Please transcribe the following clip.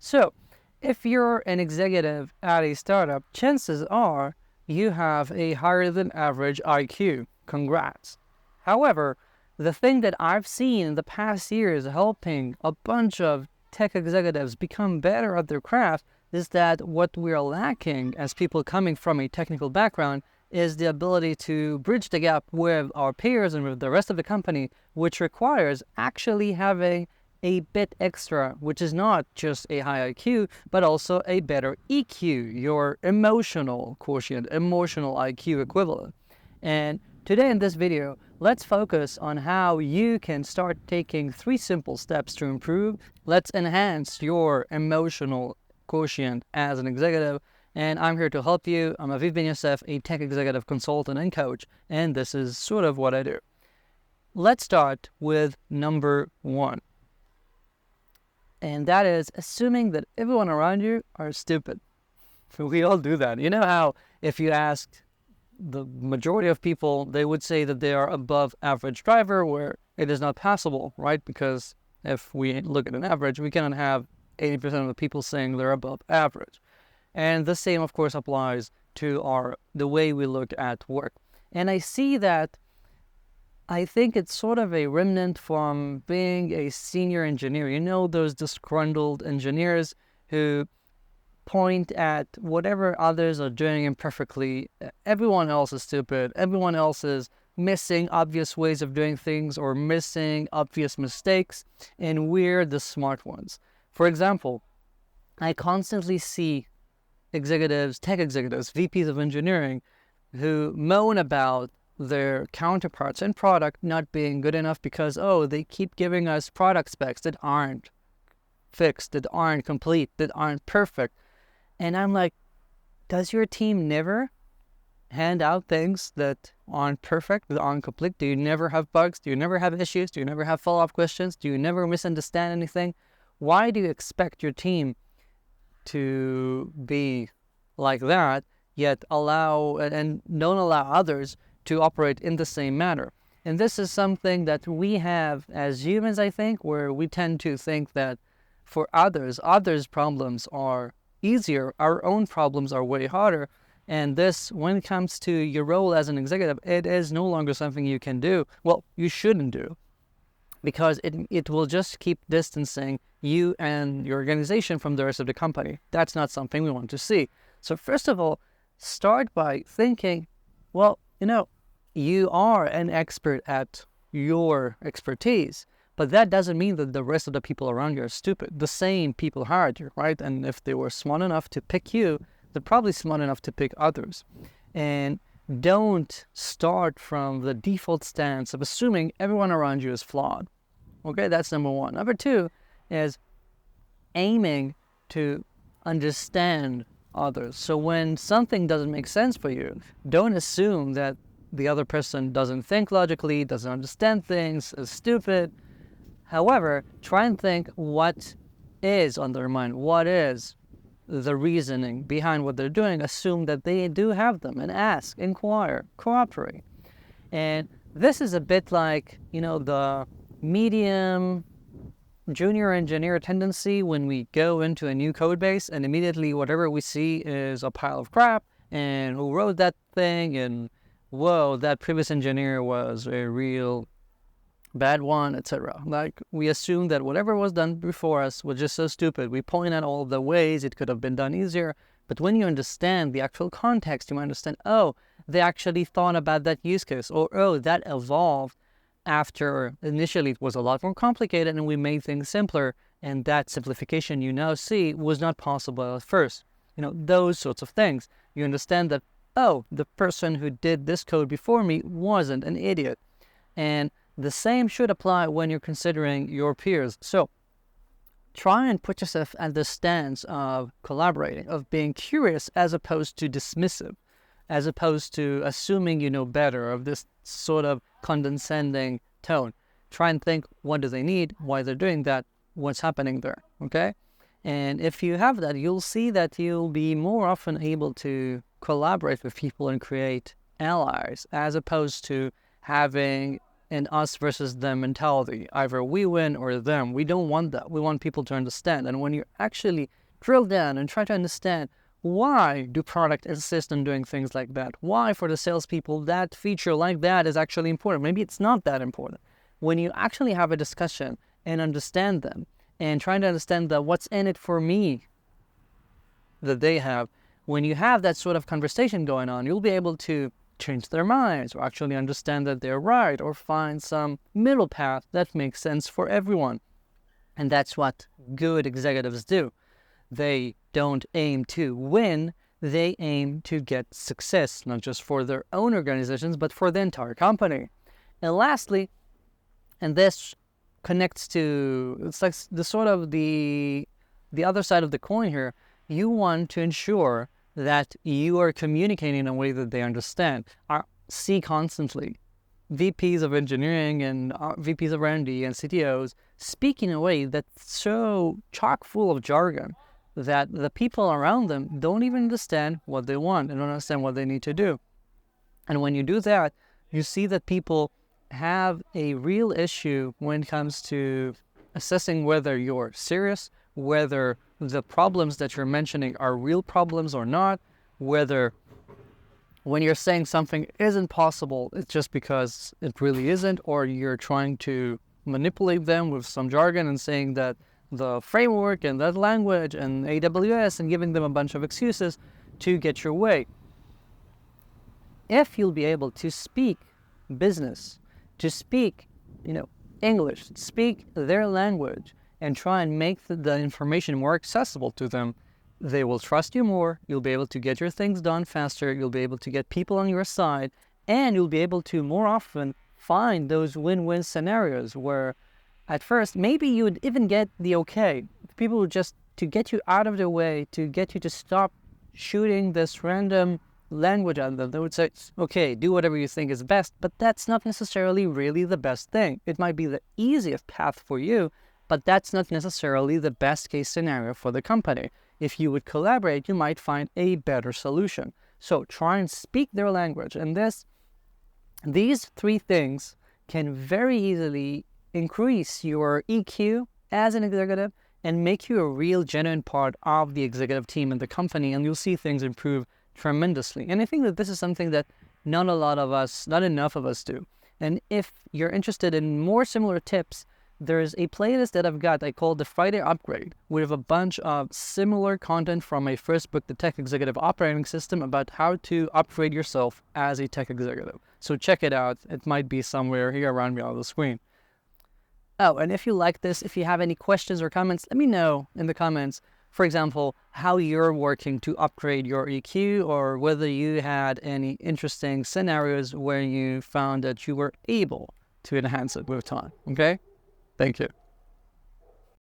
So, if you're an executive at a startup, chances are you have a higher than average IQ. Congrats. However, the thing that I've seen in the past years helping a bunch of tech executives become better at their craft is that what we're lacking as people coming from a technical background is the ability to bridge the gap with our peers and with the rest of the company, which requires actually having a bit extra, which is not just a high IQ, but also a better EQ, your emotional quotient, emotional IQ equivalent. And today in this video, let's focus on how you can start taking 3 simple steps to improve. Let's enhance your emotional quotient as an executive. And I'm here to help you. I'm Ben-Yosef, a tech executive consultant and coach, and this is sort of what I do. Let's start with number 1. And that is assuming that everyone around you are stupid. We all do that. You know how if you asked the majority of people, they would say that they are above average driver, where it is not possible, right? Because if we look at an average, we cannot have 80% of the people saying they're above average. And the same, of course, applies to the way we look at work. And I see that I think it's sort of a remnant from being a senior engineer. You know, those disgruntled engineers who point at whatever others are doing imperfectly. Everyone else is stupid. Everyone else is missing obvious ways of doing things or missing obvious mistakes, and we're the smart ones. For example, I constantly see executives, tech executives, VPs of engineering, who moan about their counterparts in product not being good enough because, they keep giving us product specs that aren't fixed, that aren't complete, that aren't perfect. And I'm like, does your team never hand out things that aren't perfect, that aren't complete? Do you never have bugs? Do you never have issues? Do you never have follow-up questions? Do you never misunderstand anything? Why do you expect your team to be like that, yet allow and don't allow others to operate in the same manner? And this is something that we have as humans, I think, where we tend to think that for others' problems are easier, our own problems are way harder. And this, when it comes to your role as an executive, it is no longer something you can do. Well, you shouldn't do, because it will just keep distancing you and your organization from the rest of the company. That's not something we want to see. So first of all, start by thinking, well, you are an expert at your expertise, but that doesn't mean that the rest of the people around you are stupid. The same people hired you, right? And if they were smart enough to pick you, they're probably smart enough to pick others. And don't start from the default stance of assuming everyone around you is flawed. Okay, that's number 1. Number 2 is aiming to understand others. So when something doesn't make sense for you, don't assume that the other person doesn't think logically, doesn't understand things, is stupid. However, try and think what is on their mind, what is the reasoning behind what they're doing. Assume that they do have them, and ask, inquire, cooperate. And this is a bit like, the medium junior engineer tendency when we go into a new code base and immediately whatever we see is a pile of crap, and who wrote that thing, and whoa, that previous engineer was a real bad one, etc. Like, we assume that whatever was done before us was just so stupid. We point out all the ways it could have been done easier. But when you understand the actual context, you might understand, they actually thought about that use case, or that evolved after initially it was a lot more complicated and we made things simpler, and that simplification you now see was not possible at first. Those sorts of things. You understand that, the person who did this code before me wasn't an idiot. And the same should apply when you're considering your peers. So try and put yourself at the stance of collaborating, of being curious as opposed to dismissive, as opposed to assuming you know better, of this sort of condescending tone. Try and think, what do they need, why they're doing that, what's happening there, okay? And if you have that, you'll see that you'll be more often able to collaborate with people and create allies, as opposed to having an us versus them mentality. Either we win or them. We don't want that. We want people to understand. And when you actually drill down and try to understand, why do product insist on doing things like that? Why, for the salespeople, that feature like that is actually important? Maybe it's not that important. When you actually have a discussion and understand them and trying to understand that what's in it for me that they have, when you have that sort of conversation going on, you'll be able to change their minds or actually understand that they're right or find some middle path that makes sense for everyone. And that's what good executives do. They don't aim to win, they aim to get success, not just for their own organizations, but for the entire company. And lastly, and this connects to, it's like the sort of the other side of the coin here, you want to ensure that you are communicating in a way that they understand. See constantly VPs of engineering and VPs of R&D and CTOs speak in a way that's so chock full of jargon that the people around them don't even understand what they want and don't understand what they need to do. And when you do that, you see that people have a real issue when it comes to assessing whether you're serious, whether the problems that you're mentioning are real problems or not, whether when you're saying something isn't possible, it's just because it really isn't, or you're trying to manipulate them with some jargon and saying that the framework and that language and AWS and giving them a bunch of excuses to get your way. If you'll be able to speak business, to speak, English, speak their language, and try and make the information more accessible to them, they will trust you more, you'll be able to get your things done faster, you'll be able to get people on your side, and you'll be able to more often find those win-win scenarios where at first maybe you would even get the okay. People would just, to get you out of the way, to get you to stop shooting this random language at them, they would say, okay, do whatever you think is best, but that's not necessarily really the best thing. It might be the easiest path for you, but that's not necessarily the best case scenario for the company. If you would collaborate, you might find a better solution. So try and speak their language. And these three things can very easily increase your EQ as an executive and make you a real genuine part of the executive team in the company, and you'll see things improve tremendously. And I think that this is something that not enough of us do. And if you're interested in more similar tips, there's a playlist that I've got I call the Friday Upgrade, with a bunch of similar content from my first book, The Tech Executive Operating System, about how to upgrade yourself as a tech executive. So check it out. It might be somewhere here around me on the screen. Oh, and if you like this, if you have any questions or comments, let me know in the comments. For example, how you're working to upgrade your EQ, or whether you had any interesting scenarios where you found that you were able to enhance it with time. Okay? Thank you.